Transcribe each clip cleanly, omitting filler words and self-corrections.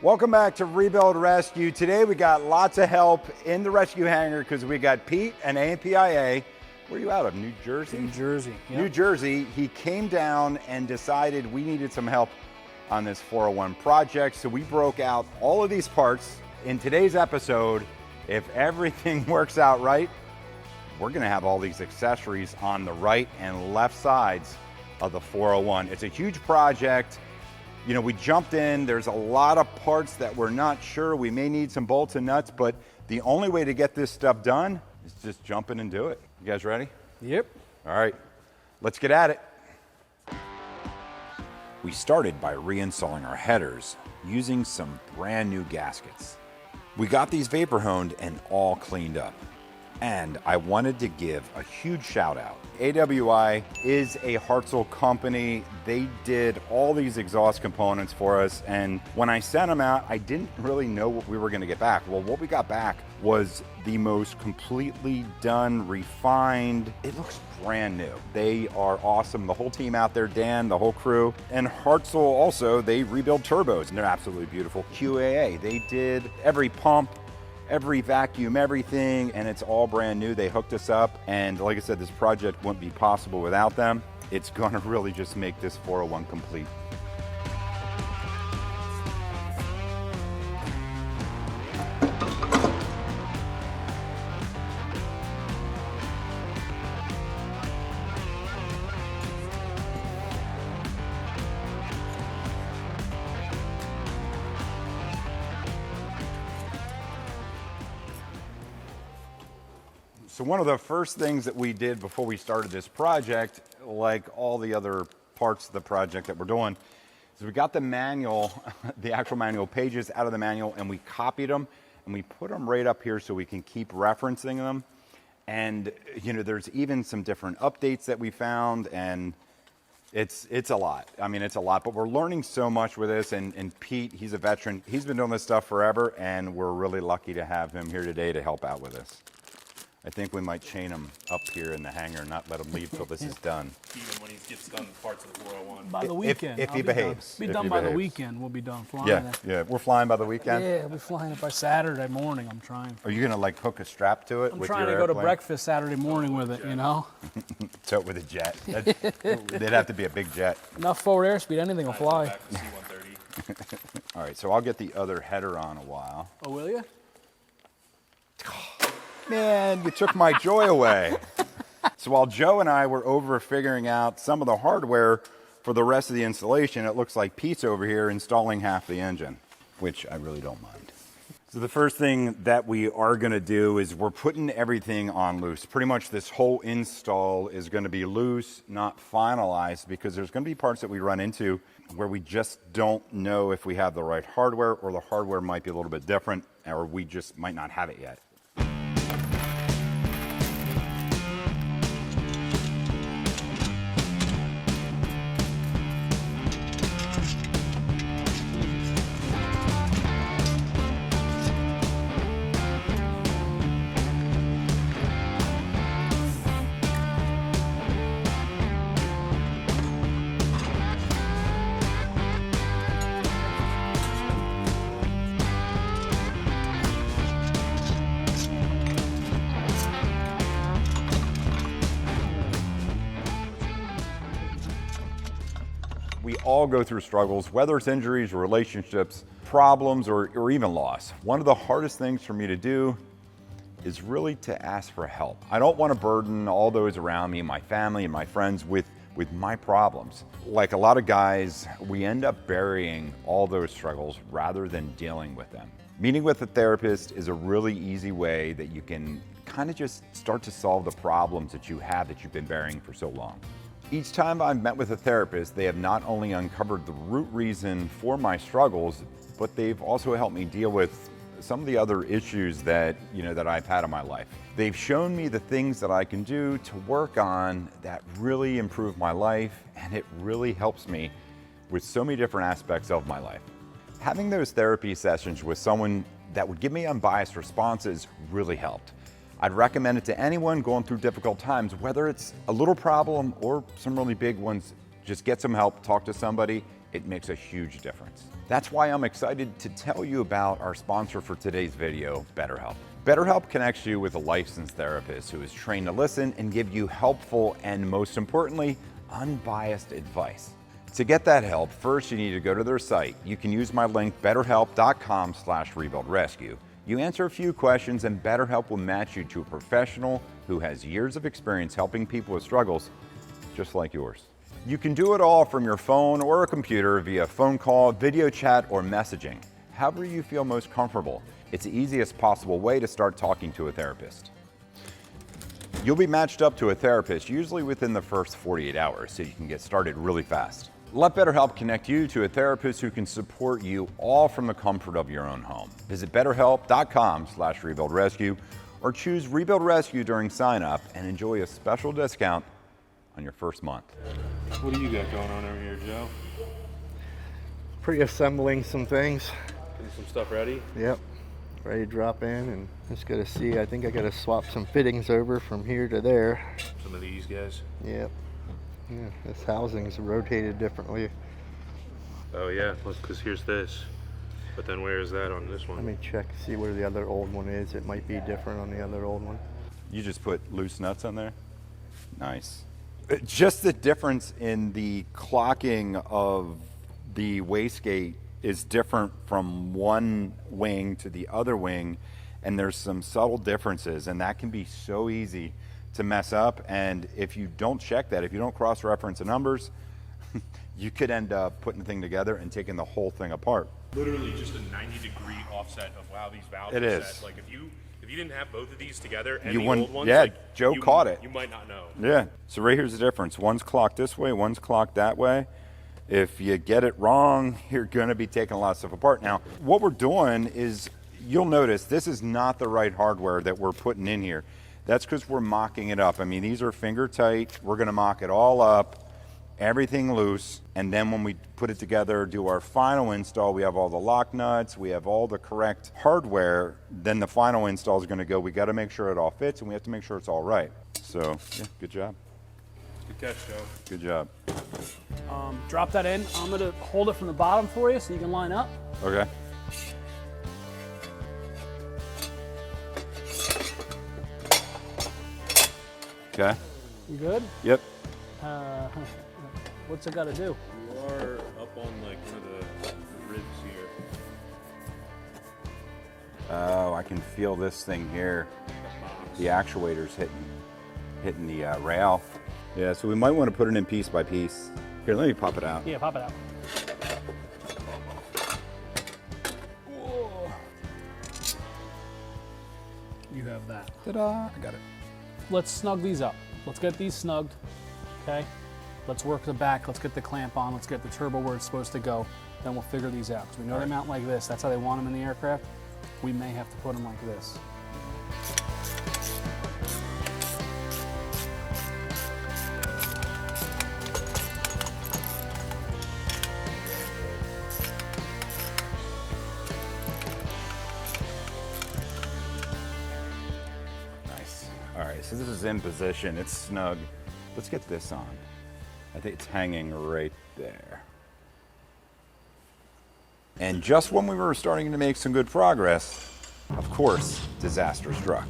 Welcome back to Rebuild Rescue. Today we got lots of help in the rescue hangar because we got Pete and AMPIA. Where are you out of, New Jersey? New Jersey, yep. New Jersey. He came down and decided we needed some help on this 401 project. So we broke out all of these parts. In today's episode, if everything works out right, we're gonna have all these accessories on the right and left sides of the 401. It's a huge project. You know, we jumped in, there's a lot of parts that we're not sure. We may need some bolts and nuts, but the only way to get this stuff done is just jump in and do it. You guys ready? Yep. All right, let's get at it. We started by reinstalling our headers using some brand new gaskets. We got these vapor honed and all cleaned up. And I wanted to give a huge shout out. AWI is a Hartzell company. They did all these exhaust components for us. And when I sent them out, I didn't really know what we were gonna get back. Well, what we got back was the most completely done, refined. It looks brand new. They are awesome. The whole team out there, Dan, the whole crew. And Hartzell also, they rebuild turbos and they're absolutely beautiful. QAA, they did every pump, every vacuum, everything, and it's all brand new. They hooked us up, and like I said, this project wouldn't be possible without them. It's gonna really just make this 401 complete. So one of the first things that we did before we started this project, like all the other parts of the project that we're doing, is we got the manual, the actual manual pages out of the manual, and we copied them and we put them right up here so we can keep referencing them. And you know, there's even some different updates that we found, and it's a lot. I mean, it's a lot, but we're learning so much with this. And Pete, he's a veteran. He's been doing this stuff forever, and we're really lucky to have him here today to help out with us. I think we might chain him up here in the hangar and not let him leave till this is done. Even when he gets done parts of the 401. By the weekend. If he behaves. Be done by the weekend. We'll be done flying. Yeah, we're flying by the weekend? Yeah, we'll be flying it by Saturday morning, I'm trying. Are you gonna like hook a strap to it I'm with trying your to go to airplane? breakfast Saturday morning with it, you know? Tow it with a jet. They'd have to be a big jet. Enough forward airspeed, anything will fly. Back to C-130. All right, so I'll get the other header on a while. Oh, will you? Man, you took my joy away. So while Joe and I were over figuring out some of the hardware for the rest of the installation, it looks like Pete's over here installing half the engine, which I really don't mind. So the first thing that we are gonna do is we're putting everything on loose. Pretty much this whole install is gonna be loose, not finalized, because there's gonna be parts that we run into where we just don't know if we have the right hardware, or the hardware might be a little bit different, or we just might not have it yet. We all go through struggles, whether it's injuries, relationships, problems, or even loss. One of the hardest things for me to do is really to ask for help. I don't want to burden all those around me, my family and my friends with my problems. Like a lot of guys, we end up burying all those struggles rather than dealing with them. Meeting with a therapist is a really easy way that you can kind of just start to solve the problems that you have that you've been burying for so long. Each time I've met with a therapist, they have not only uncovered the root reason for my struggles, but they've also helped me deal with some of the other issues that, that I've had in my life. They've shown me the things that I can do to work on that really improve my life, and it really helps me with so many different aspects of my life. Having those therapy sessions with someone that would give me unbiased responses really helped. I'd recommend it to anyone going through difficult times, whether it's a little problem or some really big ones. Just get some help, talk to somebody, it makes a huge difference. That's why I'm excited to tell you about our sponsor for today's video, BetterHelp. BetterHelp connects you with a licensed therapist who is trained to listen and give you helpful and, most importantly, unbiased advice. To get that help, first you need to go to their site. You can use my link, betterhelp.com/rebuildrescue. You answer a few questions and BetterHelp will match you to a professional who has years of experience helping people with struggles just like yours. You can do it all from your phone or a computer via phone call, video chat, or messaging. However you feel most comfortable. It's the easiest possible way to start talking to a therapist. You'll be matched up to a therapist usually within the first 48 hours, so you can get started really fast. Let BetterHelp connect you to a therapist who can support you all from the comfort of your own home. Visit betterhelp.com/rebuildrescue or choose Rebuild Rescue during sign up and enjoy a special discount on your first month. What do you got going on over here, Joe? Pre-assembling some things. Getting some stuff ready? Yep. Ready to drop in and just gotta see. I think I gotta swap some fittings over from here to there. Some of these guys? Yep. Yeah, this housing's rotated differently. Oh yeah, because here's this. But then where is that on this Let one? me check, see where the other old one is. It might be different on the other old one. You just put loose nuts on there? Nice. Just the difference in the clocking of the wastegate is different from one wing to the other wing, and there's some subtle differences, and that can be so easy to mess up. And if you don't check that, if you don't cross-reference the numbers, you could end up putting the thing together and taking the whole thing apart. Literally just a 90-degree offset of how these valves It are is. set. Like if you didn't have both of these together and You the wouldn't- old ones, yeah, like, Joe caught it. You might not know. Yeah, so right here's the difference. One's clocked this way, one's clocked that way. If you get it wrong, you're gonna be taking a lot of stuff apart. Now, what we're doing is, you'll notice this is not the right hardware that we're putting in here. That's because we're mocking it up. I mean, these are finger tight. We're gonna mock it all up, everything loose, and then when we put it together, do our final install, we have all the lock nuts, we have all the correct hardware, then the final install is gonna go, we gotta make sure it all fits, and we have to make sure it's all right. So, yeah, good job. Good catch, Joe. Good job. Drop that in. I'm gonna hold it from the bottom for you so you can line up. Okay. Okay. You good? Yep. What's it got to do? You are up on like one of the ribs here. Oh, I can feel this thing here. The actuator's hitting the rail. Yeah, so we might want to put it in piece by piece. Here, let me pop it out. Yeah, pop it out. Whoa. You have that. Ta-da! I got it. Let's snug these up. Let's get these snugged, okay? Let's work the back. Let's get the clamp on. Let's get the turbo where it's supposed to go. Then we'll figure these out. Because we know they mount like this. That's how they want them in the aircraft. We may have to put them like this. Nice. All right, so this is in position. It's snug. Let's get this on. I think it's hanging right there. And just when we were starting to make some good progress, of course, disaster struck.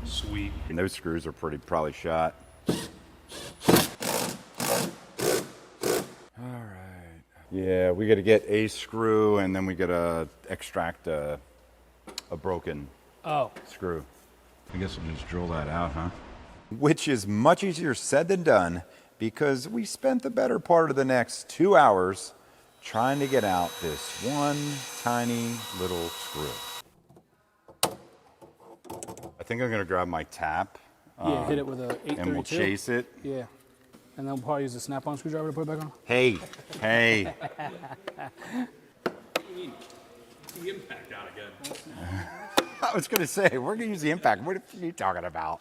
Sweet. And those screws are probably shot. Yeah, we got to get a screw, and then we got to extract a broken screw. I guess we'll just drill that out, huh? Which is much easier said than done, because we spent the better part of the next 2 hours trying to get out this one tiny little screw. I think I'm going to grab my tap. Yeah, hit it with a 832. And we'll chase it. Yeah. And then we'll probably use a snap-on screwdriver to put it back on. Hey. The impact out again. I was going to say, we're going to use the impact. What are you talking about?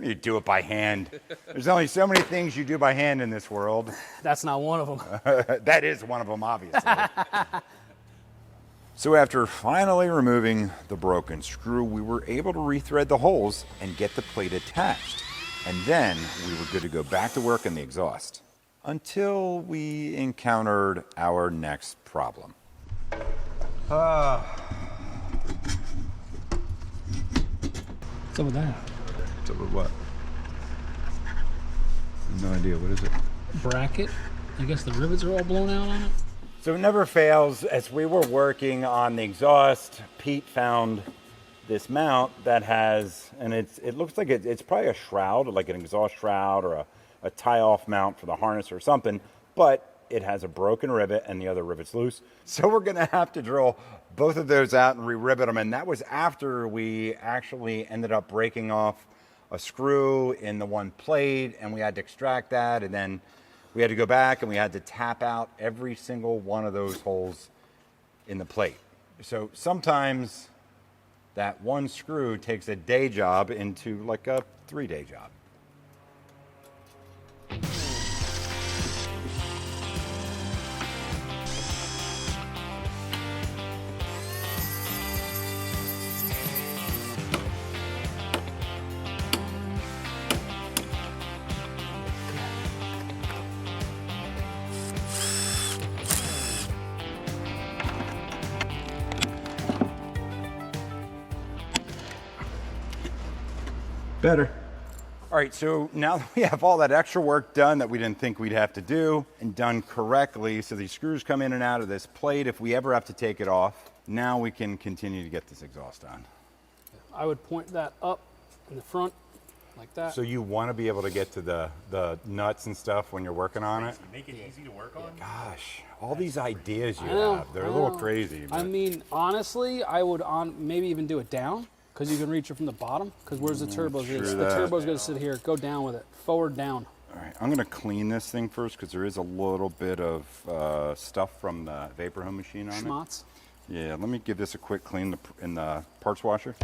You do it by hand. There's only so many things you do by hand in this world. That's not one of them. That is one of them, obviously. So after finally removing the broken screw, we were able to rethread the holes and get the plate attached. And then we were good to go back to work on the exhaust. Until we encountered our next problem. What's up with that? So what? No idea. What is it? Bracket. I guess the rivets are all blown out on it. So it never fails. As we were working on the exhaust, Pete found this mount that has, and it looks like it's probably a shroud, like an exhaust shroud or a tie-off mount for the harness or something, but it has a broken rivet and the other rivet's loose. So we're gonna have to drill both of those out and re-rivet them. And that was after we actually ended up breaking off a screw in the one plate, and we had to extract that, and then we had to go back and we had to tap out every single one of those holes in the plate. So sometimes that one screw takes a day job into like a 3-day job. Better. All right, so now that we have all that extra work done that we didn't think we'd have to do and done correctly, so these screws come in and out of this plate, if we ever have to take it off, now we can continue to get this exhaust on. I would point that up in the front like that. So you want to be able to get to the nuts and stuff when you're working on it? Make it easy to work on. Gosh, all these ideas you I know, have, they're I a little know. crazy. I but- mean, honestly, I would maybe even do it down, because you can reach it from the bottom. Because where's the turbos? true The that. turbo's going to sit here. Go down with it. Forward, down. All right, I'm gonna clean this thing first because there is a little bit of stuff from the vapor home machine on Schmutz. it. Yeah, let me give this a quick clean in the parts washer.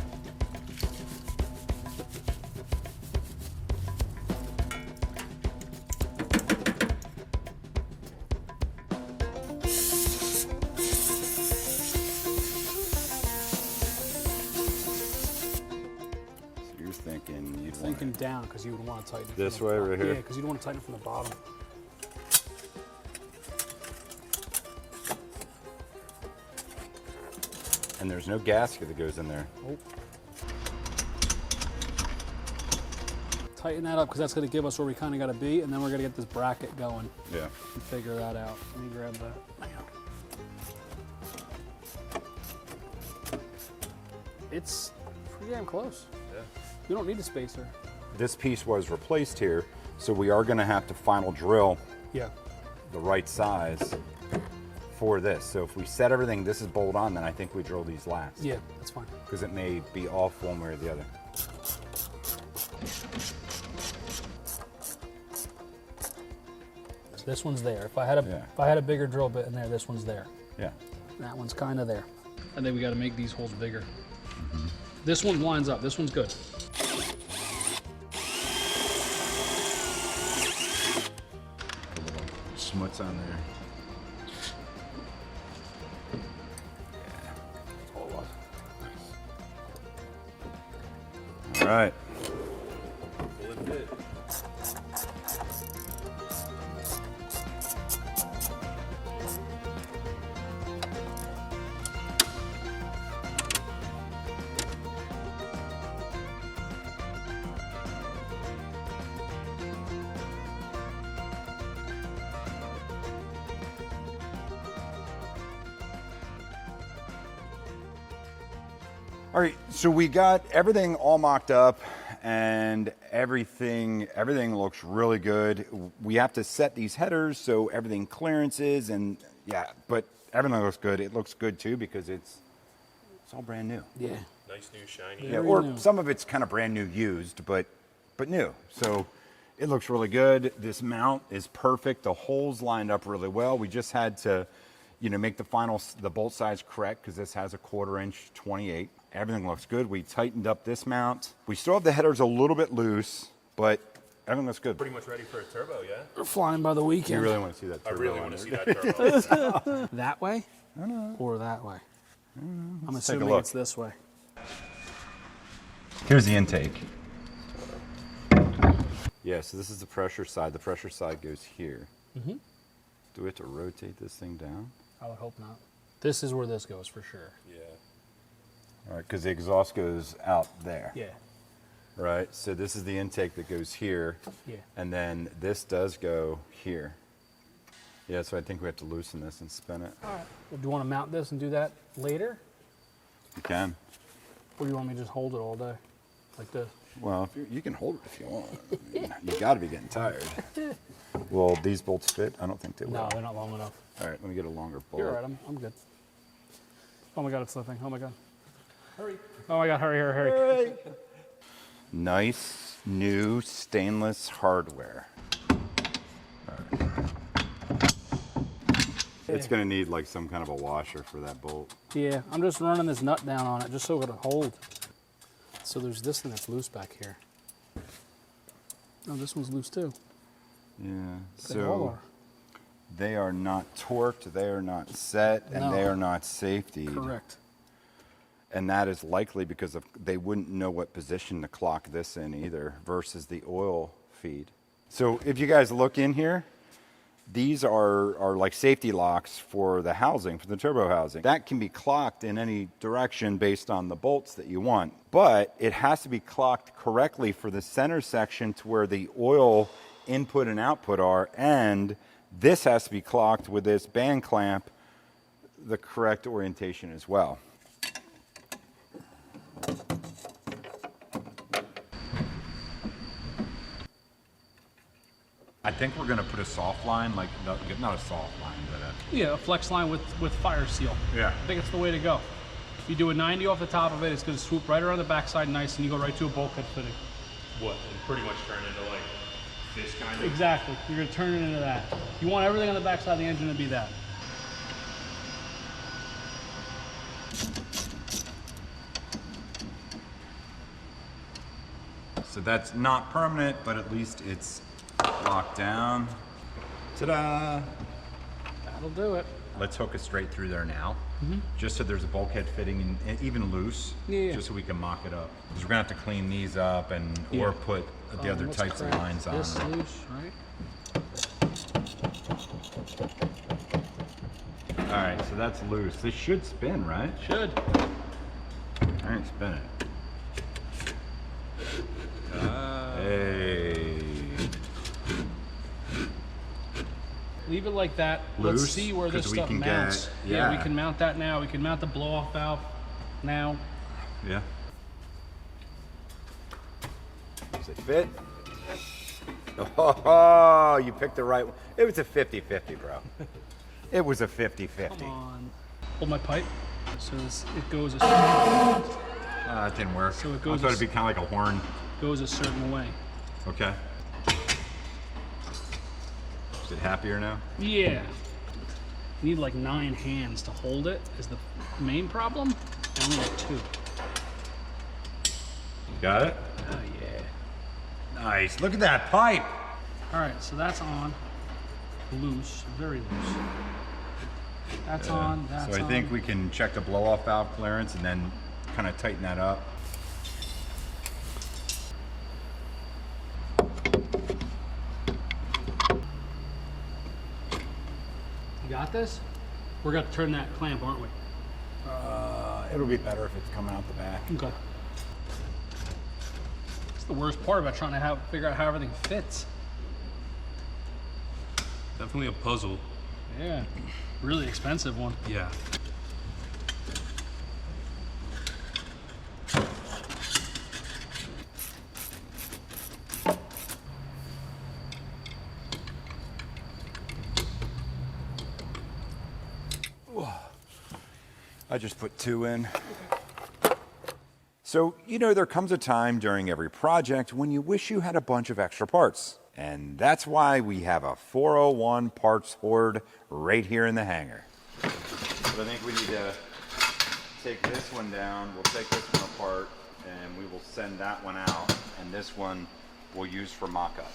So you're thinking you'd want Thinking down, because you would want to tighten it. This from the way, bottom. right here? Yeah, because you don't want to tighten it from the bottom. and there's no gasket that goes in there. Oh. Tighten that up, because that's going to give us where we kind of got to be, and then we're going to get this bracket going Yeah. and figure that out. Let me grab that. It's pretty damn close. Yeah. You don't need a spacer. This piece was replaced here, so we are going to have to final drill Yeah. the right size for this. So if we set everything, this is bolt on, then I think we drill these last. Yeah, that's fine. Because it may be off one way or the other. So this one's there. If I had a bigger drill bit in there, this one's there. Yeah. That one's kind of there. I think we got to make these holes bigger. This one lines up. This one's good. Schmutz on there. Yeah, that's all it was. Nice. All right. Will it fit? All right, so we got everything all mocked up and everything looks really good. We have to set these headers so everything clearances and yeah, but everything looks good. It looks good too because it's all brand new. Yeah. Nice new shiny. Yeah, Very or new. some of it's kind of brand new used, but new. So it looks really good. This mount is perfect. The holes lined up really well. We just had to, make the bolt size correct because this has a 1/4 inch 28. Everything looks good. We tightened up this mount. We still have the headers a little bit loose, but everything looks good. Pretty much ready for a turbo, yeah? We're flying by the You weekend. really want to see that I turbo really on want to there. see that turbo. That way? Or that way? I'm Let's take a assuming look. it's this way. Here's the intake. Yeah, so this is the pressure side. The pressure side goes here. Mm-hmm. Do we have to rotate this thing down? I would hope not. This is where this goes for sure. Yeah. All right, because the exhaust goes out there. Yeah. Right, so this is the intake that goes here. Yeah. And then this does go here. Yeah, so I think we have to loosen this and spin it. All right. Well, do you want to mount this and do that later? You can. Or do you want me to just hold it all day? Like this? Well, if you can hold it if you want. I mean, you got to be getting tired. Will these bolts fit? I don't think they will. No, they're not long enough. All right, let me get a longer bolt. You're all right, I'm good. Oh my God, it's slipping. Oh my God. Hurry. Oh my God, hurry. Nice, new stainless hardware. All right. It's going to need like some kind of a washer for that bolt. Yeah, I'm just running this nut down on it just so it'll hold. So there's this thing that's loose back here. Oh, this one's loose too. Yeah, They all so are. they are not torqued, they are not set, and No. they are not safety. Correct. And that is likely because they wouldn't know what position to clock this in either versus the oil feed. So if you guys look in here, these are like safety locks for the housing, for the turbo housing. That can be clocked in any direction based on the bolts that you want. But it has to be clocked correctly for the center section to where the oil input and output are. And this has to be clocked with this band clamp, the correct orientation as well. I think we're going to put a soft line, like not a soft line, but Yeah, a flex line with fire seal. Yeah. I think it's the way to go. If you do a 90 off the top of it, it's going to swoop right around the backside nice, and you go right to a bulkhead fitting. What? And pretty much turn into like this kind of. Exactly. You're going to turn it into that. You want everything on the backside of the engine to be that. so that's not permanent, but at least it's locked down. Ta-da! That'll do it. Let's hook it straight through there now, just so there's a bulkhead fitting and even loose, Yeah. just so we can mock it up. Because we're gonna have to clean these up and or put the other Let's types of crack lines on. this loose, right? All right, so that's loose. This should spin, right? Should. All right, spin it. Hey. Leave it like that. Loose, Let's see where this 'cause we stuff can mounts. get- Yeah, we yeah. can mount that now. We can mount the blow-off valve now. Yeah. Does it fit? Oh, you picked the right one. It was a 50-50, bro. It was a 50-50. Come on. Hold my pipe. So it goes a That didn't work. So it I goes thought as- it'd be kind of like a horn. certain way. Okay. Is it happier now? Yeah. You need like 9 hands to hold it is the main problem. I only have 2. Got it? Oh yeah. Nice. Look at that pipe. All right, so that's on. Loose, very loose. That's on, that's So I on. think we can check the blow-off valve clearance and then kind of tighten that up. You got this? We're going to turn that clamp, aren't we? It'll be better if it's coming out the back. Okay. It's the worst part about trying to figure out how everything fits. Definitely a puzzle. Yeah. Really expensive one. Yeah. I just put 2 in. So, you know, there comes a time during every project when you wish you had a bunch of extra parts. And that's why we have a 401 parts hoard right here in the hangar. But I think we need to take this one down, we'll take this one apart, and we will send that one out. And this one we'll use for mock-up.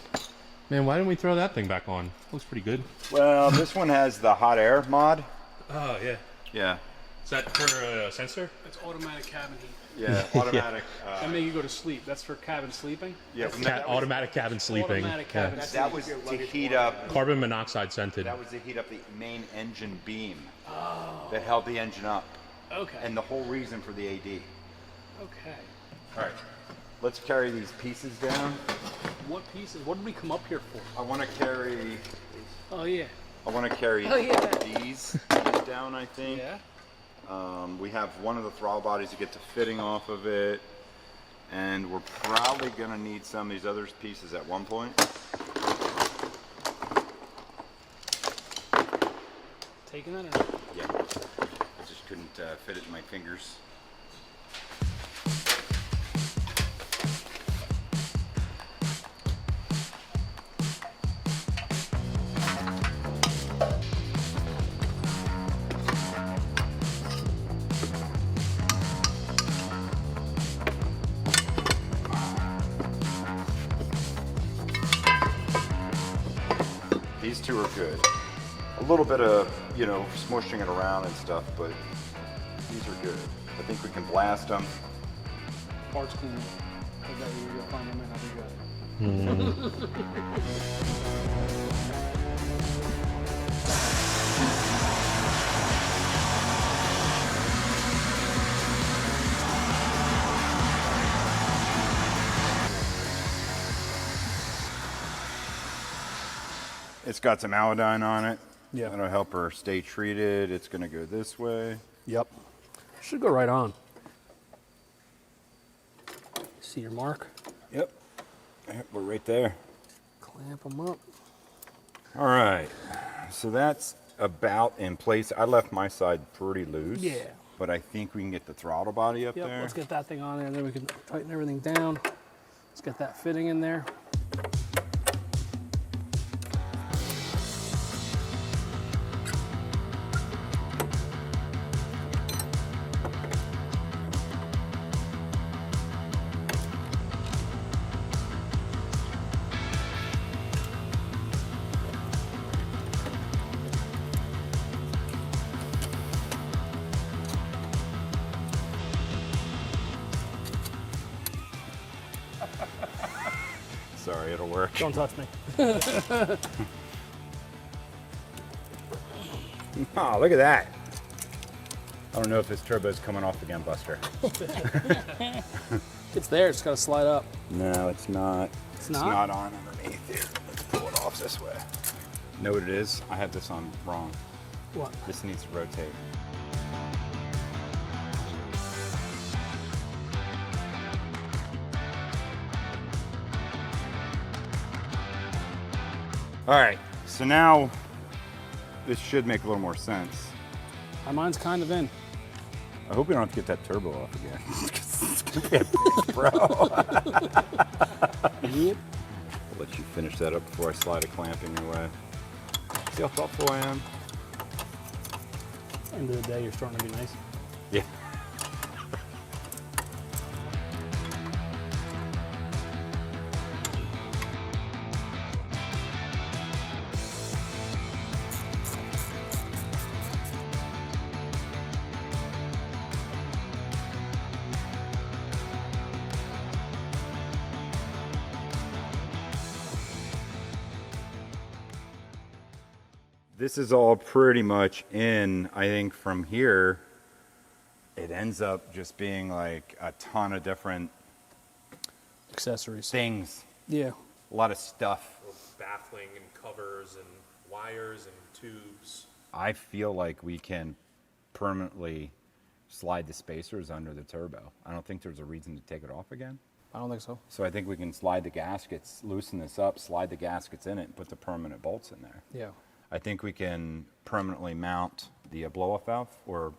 Man, why didn't we throw that thing back on? Looks pretty good. Well, this one has the hot air mod. Oh, yeah. Yeah. Is that for a sensor? It's automatic cabin heat. Yeah, automatic. That make you go to sleep. That's for cabin sleeping. Yeah, Automatic cabin sleeping. Automatic cabin that was to heat up. Carbon monoxide scented. That was to heat up the main engine beam that held the engine up, Okay. and the whole reason for the AD. Okay. All right, let's carry these pieces down. What pieces? What did we come up here for? I want to carry. Oh yeah. I want to carry Oh, yeah. these down. I think. Yeah. We have one of the throttle bodies to get the fitting off of it, and we're probably going to need some of these other pieces at one point. Taking that or not? Yeah, I just couldn't fit it in my fingers. These two are good. A little bit of, you know, smushing it around and stuff, but these are good. I think we can blast them. Parts cleaner. I bet you'll find them and I'll be good. It's got some iodine on it. Yeah. That'll help her stay treated. It's going to go this way. Yep. Should go right on. See your mark? Yep. We're right there. Clamp them up. All right. So that's about in place. I left my side pretty loose. Yeah. But I think we can get the throttle body up Yep, there. let's get that thing on there, and then we can tighten everything down. Let's get that fitting in there. Sorry, it'll work. Don't touch me. Oh, look at that. I don't know if this turbo's coming off again, Buster. It's there, it's got to slide up. No, it's not. It's It's not? not on underneath here. Let's pull it off this way. Know what it is? I have this on wrong. What? This needs to rotate. All right, so now this should make a little more sense. Mine's kind of in. I hope we don't have to get that turbo off again. It's gonna be a bitch, bro. Yep. I'll let you finish that up before I slide a clamp in your way. See how thoughtful I am? End of the day, you're starting to be nice. Yeah. This is all pretty much in. I think from here, it ends up just being like a ton of different Accessories. things, Yeah. a lot of stuff. Baffling and covers and wires and tubes. I feel like we can permanently slide the spacers under the turbo. I don't think there's a reason to take it off again. I don't think so. So I think we can slide the gaskets, loosen this up, slide the gaskets in it, and put the permanent bolts in there. Yeah. I think we can permanently mount the blow-off valve or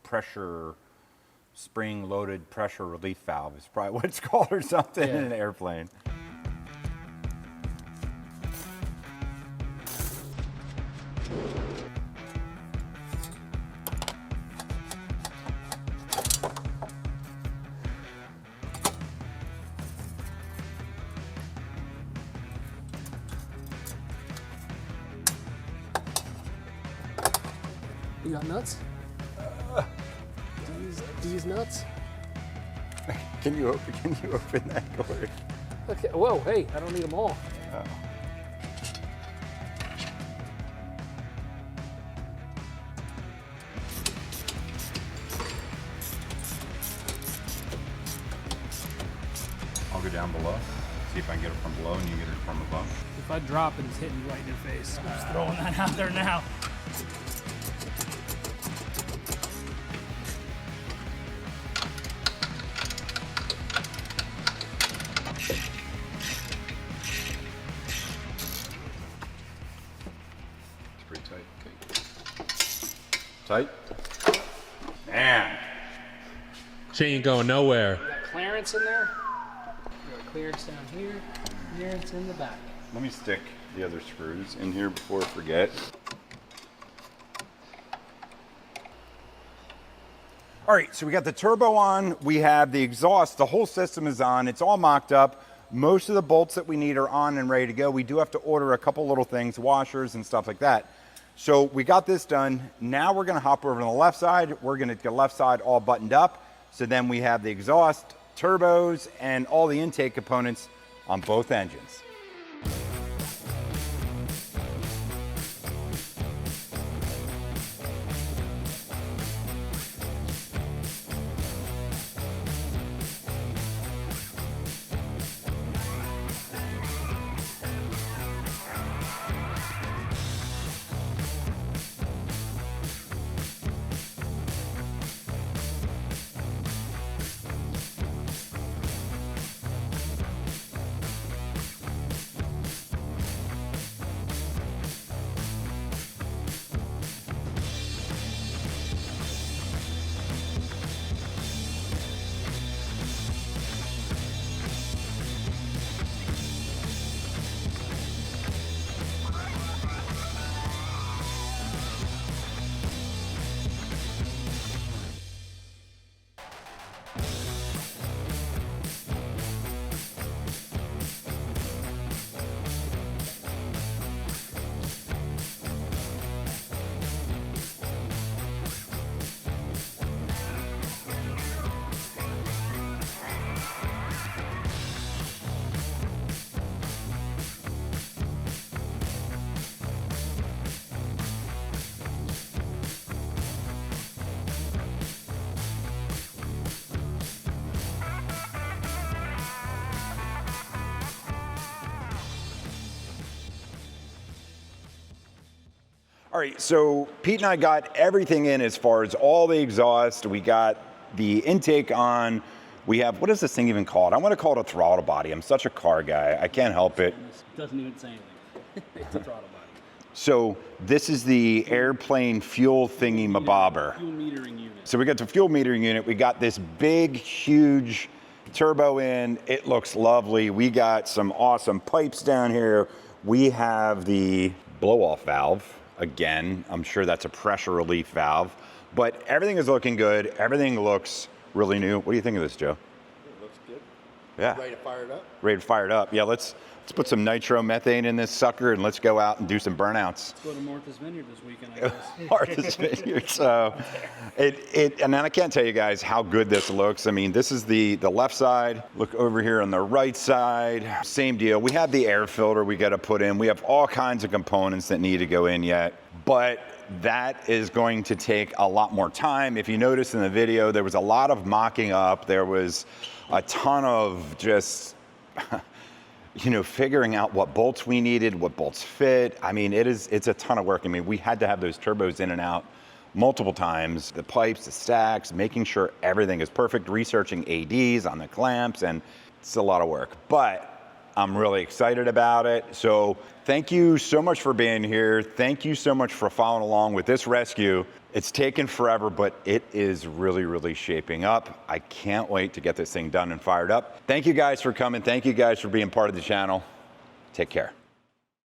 pressure spring-loaded pressure relief valve is probably what it's called or something in an airplane. You got nuts? these nuts? Can you open that door? Okay. Whoa, hey, I don't need them all. Oh. I'll go down below, see if I can get it from below and you get it from above. If I drop it, it's hitting you right in your face. I'm just throwing that out there now. It's pretty tight. Okay. Tight? Man. She ain't going nowhere. We got clearance in there. We got clearance down here. Clearance in the back. Let me stick the other screws in here before I forget. All right, so we got the turbo on, we have the exhaust, the whole system is on, it's all mocked up. Most of the bolts that we need are on and ready to go. We do have to order a couple little things, washers and stuff like that. So we got this done. Now we're gonna hop over to the left side. We're gonna get the left side all buttoned up. So then we have the exhaust, turbos, and all the intake components on both engines. All right, so Pete and I got everything in as far as all the exhaust. We got the intake on. We have, what is this thing even called? I want to call it a throttle body. I'm such a car guy. I can't help it. It doesn't even say anything. It's a throttle body. So this is the airplane fuel thingy mabobber. Fuel metering unit. So we got the fuel metering unit. We got this big, huge turbo in. It looks lovely. We got some awesome pipes down here. We have the blow-off valve. Again, I'm sure that's a pressure relief valve, but everything is looking good. Everything looks really new. What do you think of this, Joe? It looks good. Yeah. Ready to fire it up? Ready to fire it up. Yeah, let's put some nitromethane in this sucker and let's go out and do some burnouts. Let's go to Martha's Vineyard this weekend, I guess. Martha's Vineyard. So and then I can't tell you guys how good this looks. I mean, this is the left side. Look over here on the right side. Same deal. We have the air filter we got to put in. We have all kinds of components that need to go in yet, but that is going to take a lot more time. If you notice in the video, there was a lot of mocking up. There was a ton of just figuring out what bolts we needed, what bolts fit. I mean, it's a ton of work. I mean, we had to have those turbos in and out multiple times, the pipes, the stacks, making sure everything is perfect, researching ADs on the clamps, and it's a lot of work. But I'm really excited about it. So thank you so much for being here. Thank you so much for following along with this rescue. It's taken forever, but it is really, really shaping up. I can't wait to get this thing done and fired up. Thank you guys for coming. Thank you guys for being part of the channel. Take care.